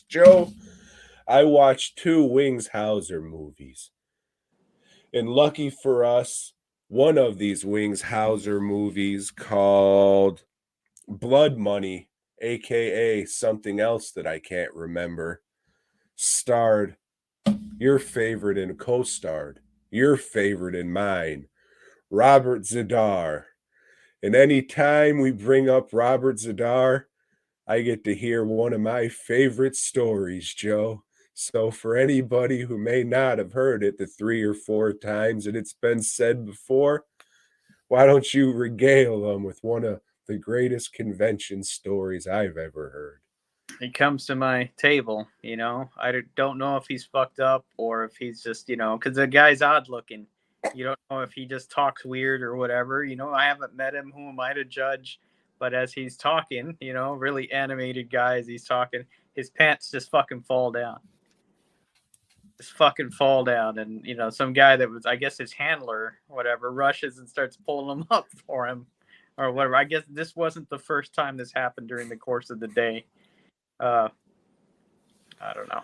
Joe, I watched 2 Wings Hauser movies. And lucky for us, one of these Wings Hauser movies called Blood Money, aka something else that I can't remember, starred your favorite and co-starred your favorite and mine, Robert Zadar. And any time we bring up Robert Zadar, I get to hear one of my favorite stories, Joe. So for anybody who may not have heard it the 3 or 4 times that it's been said before, why don't you regale them with one of the greatest convention stories I've ever heard? He comes to my table, I don't know if he's fucked up or if he's just, because the guy's odd looking. You don't know if he just talks weird or whatever. I haven't met him. Who am I to judge? But as he's talking, really animated guy as he's talking, his pants just fucking fall down. Just fucking fall down. And, some guy that was, I guess, his handler, whatever, rushes and starts pulling him up for him or whatever. I guess this wasn't the first time this happened during the course of the day. I don't know.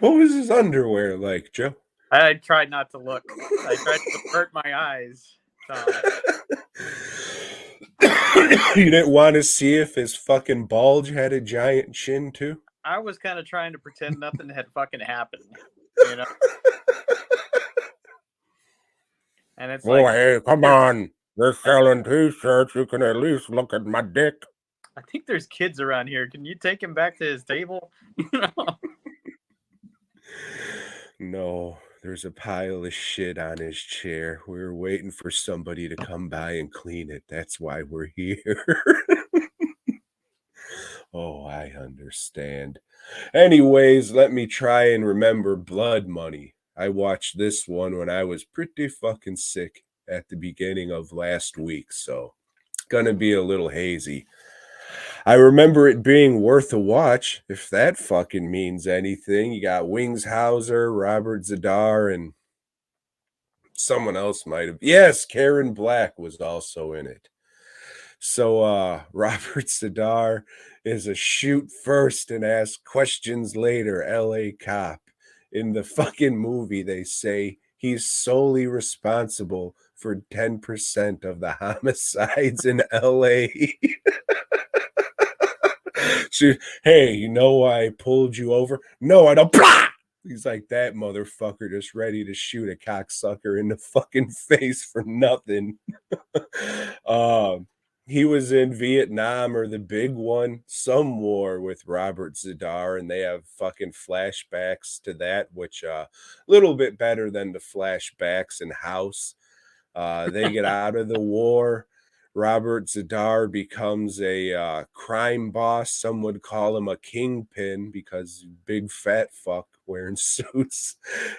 What was his underwear like, Joe? I tried not to look. I tried to avert my eyes. You didn't want to see if his fucking bulge had a giant chin too? I was kind of trying to pretend nothing had fucking happened, And it's like, hey, come on. They're selling t-shirts. You can at least look at my dick. I think there's kids around here. Can you take him back to his table? No, there's a pile of shit on his chair. We were waiting for somebody to come by and clean it. That's why we're here. Oh, I understand. Anyways, let me try and remember Blood Money. I watched this one when I was pretty fucking sick at the beginning of last week, so it's gonna be a little hazy. I remember it being worth a watch, if that fucking means anything. You got Wings Hauser, Robert Zadar, and someone else might have. Yes, Karen Black was also in it. So Robert Zadar is a shoot first and ask questions later LA cop. In the fucking movie, they say he's solely responsible for 10% of the homicides in LA. Hey, you know why I pulled you over? No, I don't. He's like, that motherfucker just ready to shoot a cocksucker in the fucking face for nothing. He was in Vietnam or the big one, some war with Robert Zadar, and they have fucking flashbacks to that, which a little bit better than the flashbacks in House. They get out of the war. Robert Zadar becomes a crime boss. Some would call him a kingpin because big fat fuck wearing suits.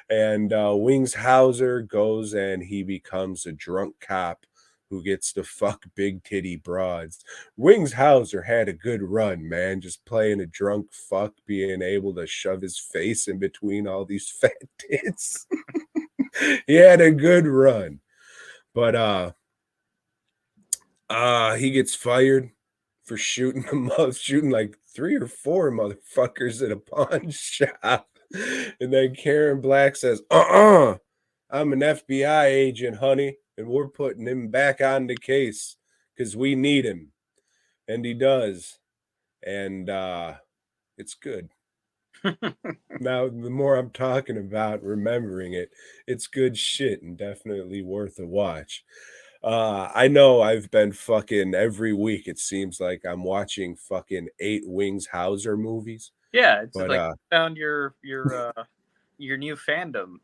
And Wings Hauser goes and he becomes a drunk cop who gets to fuck big titty broads. Wings Hauser had a good run, man, just playing a drunk fuck, being able to shove his face in between all these fat tits. He had a good run. But he gets fired for shooting shooting like 3 or 4 motherfuckers at a pawn shop. And then Karen Black says, I'm an FBI agent, honey, and we're putting him back on the case because we need him. And he does. And it's good. Now, the more I'm talking about remembering it, it's good shit and definitely worth a watch. I know I've been fucking every week. It seems like I'm watching fucking 8 Wings Hauser movies. Yeah, it's But like found your new fandom,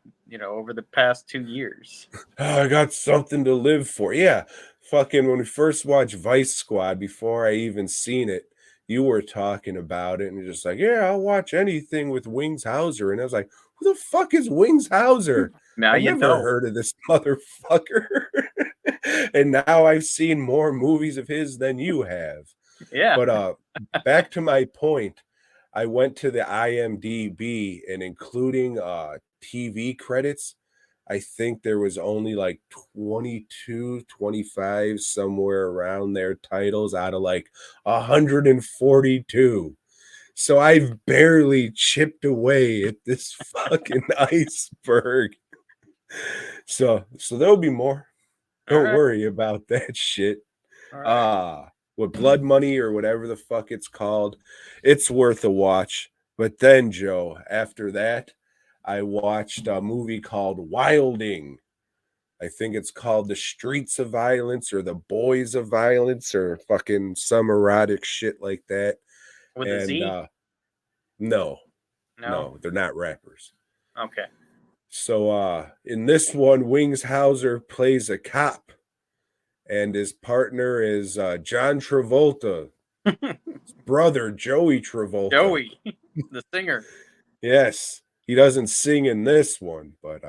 over the past 2 years. I got something to live for. Yeah, fucking when we first watched Vice Squad, before I even seen it, you were talking about it, and you're just like, yeah, I'll watch anything with Wings Hauser. And I was like, who the fuck is Wings Hauser? Now I've you never know. heard of this motherfucker. And now I've seen more movies of his than you have. Yeah. But back to my point, I went to the IMDb and including TV credits, I think there was only like 22, 25, somewhere around there titles out of like 142. So I've barely chipped away at this fucking iceberg. So there'll be more. All Don't right. worry about that shit. All right. Ah, with Blood Money or whatever the fuck it's called, it's worth a watch. But then, Joe, after that, I watched a movie called Wilding. I think it's called The Streets of Violence or The Boys of Violence or fucking some erotic shit like that. With a And Z? no, No. no, they're not rappers. Okay. So in this one, Wings Hauser plays a cop, and his partner is John Travolta, brother Joey Travolta. Joey, the singer. Yes, he doesn't sing in this one, but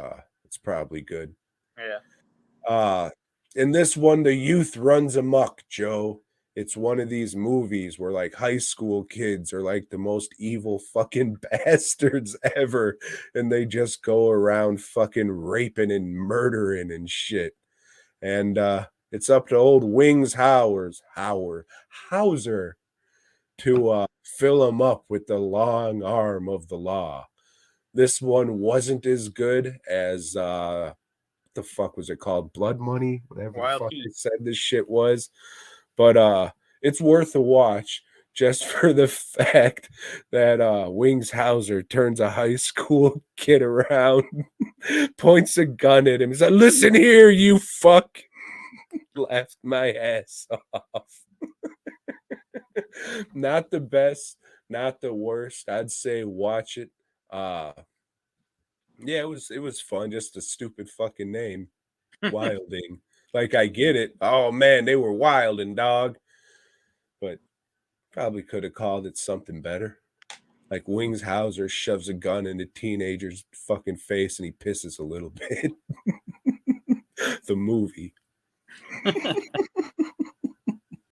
it's probably good. Yeah. Uh in this one, the youth runs amok, Joe. It's one of these movies where like high school kids are like the most evil fucking bastards ever, and they just go around fucking raping and murdering and shit. And it's up to old Wings Hauser to fill him up with the long arm of the law. This one wasn't as good as what the fuck was it called? Blood Money, whatever the Wild fuck they Heat. said this shit was. But it's worth a watch just for the fact that Wings Hauser turns a high school kid around, points a gun at him, he's like, "Listen here, you fuck." Laughed my ass off. Not the best, not the worst. I'd say watch it. Uh yeah, it was fun, just a stupid fucking name. Wilding. Like I get it. Oh man, they were wilding, dog. But probably could have called it something better. Like Wings Hauser shoves a gun in a teenager's fucking face and he pisses a little bit. The movie.